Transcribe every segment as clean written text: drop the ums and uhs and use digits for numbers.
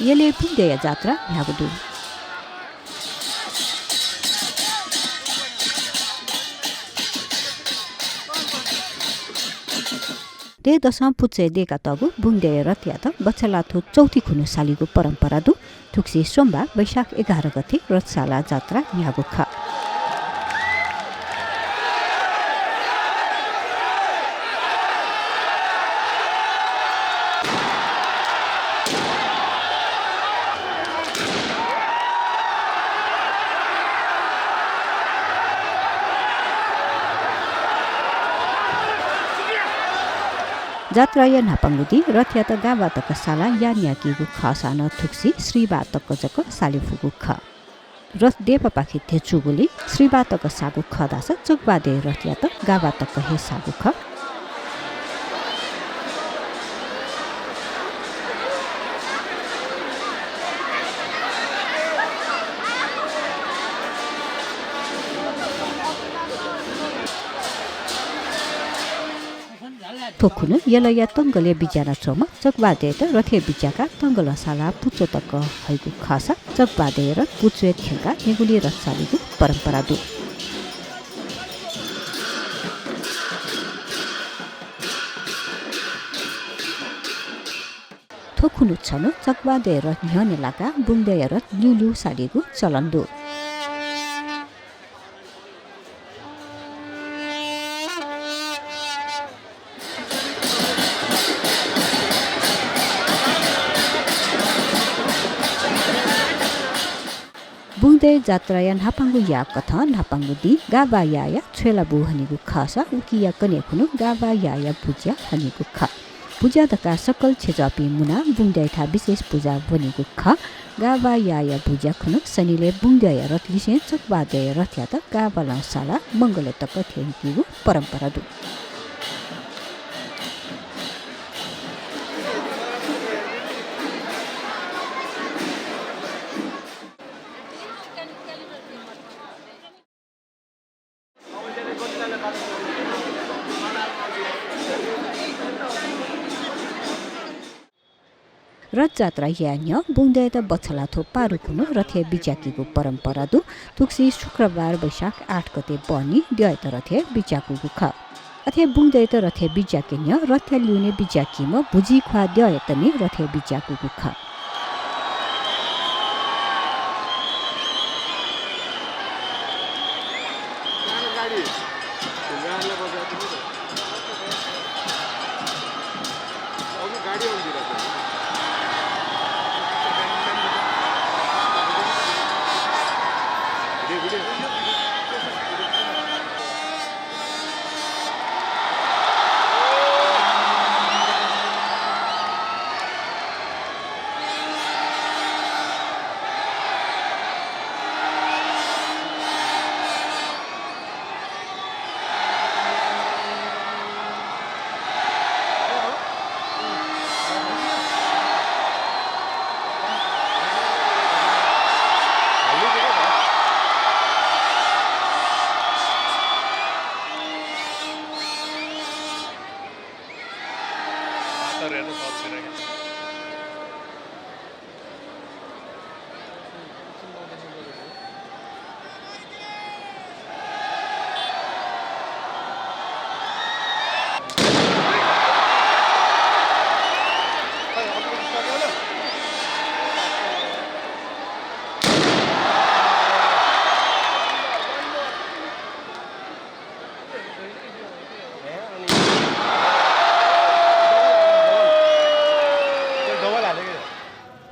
यसले बुङ्देय जात्रा भ्यागुदु दे दशम पुचे देका तगु बुङ्देय रथ या त बच्चलाथो चौथी खुनु सालीको परम्परा दु थुक्सी सोमबार वैशाख 11 गते रथशाला जात्रा भ्यागु ख जात्राय नापाङ्गुदी रथ या त गावा तक साला यान्याकीगु खासान थुक्सी श्रीबा तक जक सालिफुगु ख रथ देप पाखि थेचुगुली श्रीबा तक सागु खदास चकबादे रथ या त गावा तक हे सागु ख थोकुनु यलया तंगले बिजाना चोमा चकबादे त रथे बिजाका तंगल साला पुचो तक हैगु खासा चकबादे र पुचो थेका नेगुली रथसालीगु परम्परा दु थोकुनु छनु चकबादे र न्यने लाका बुङ्देय र न्युलु सालीगु चलन दु बुङ्दे जात्राया नापाङ्गु या कथ नापाङ्गु दि गाबा या छेला बु हनिगु खासा उकिया कने खुनु गाबा या पूजा हनिगु ख पूजा दका सकल छेजापि मुना बुङ्दे था विशेष पूजा बनिगु ख गाबा या पूजा खुनु सनिले बुङ्दे रथ लिसे चकबादे रथ या त गाबा लसाला मंगले तक थेंकिगु परम्परा दु रथ जात्रा यान्य बुङ्देय त बछला थो पारु खुनु रथे बिचाकीको परम्परा दु तुक्सी शुक्रबार वैशाख 8 गते बनी द्यय त रथे बिचाकुगु ख अथे बुङ्देय त रथे बिचाकिन्य रथे ल्युने बिचाकीम भुजी ख्वा द्यय त नि रथे बिचाकुगु ख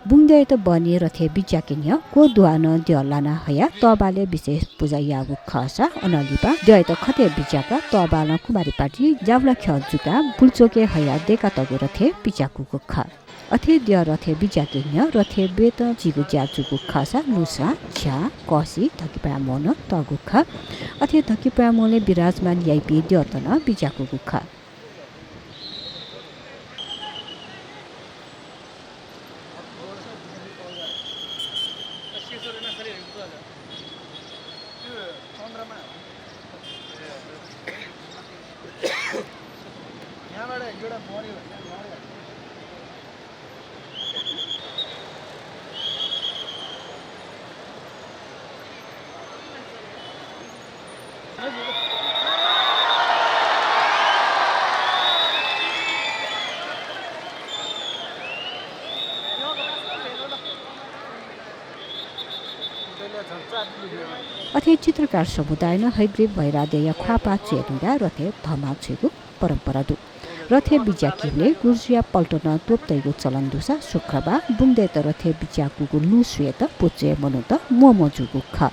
बुङ्देय त बनी रथे बिचाकिन्य को दुआन द्यलाना हया तबाले विशेष पूजा यागु खसा अनलिपा द्यय त खते बिचाका तबाल कुमारी पाटी जावला खजुका बुलचोके हया देका तगु रथे बिचाकुको ख अथे द्य रथे बिचाकिन्य रथे बेत जिगु ज्याचुको खसा नुसा छ्या कसी धकिपा मन तगु ख अथे धकिपा मोले विराजमान याइपी द्यतन बिचाकुको ख अथे चित्रकार समुदाय न हैग्रीब भैरादेय ख्वापा चेनुगा रथे धमा छेगु परम्परा दु रथे बिजाकीले गुर्जिया पल्टन तोप्तैगु चलन दुसा शुक्रबार बुङ्दे त रथे बिजाकुगु लु श्वेत पुचे मनु त मोमो जुगु ख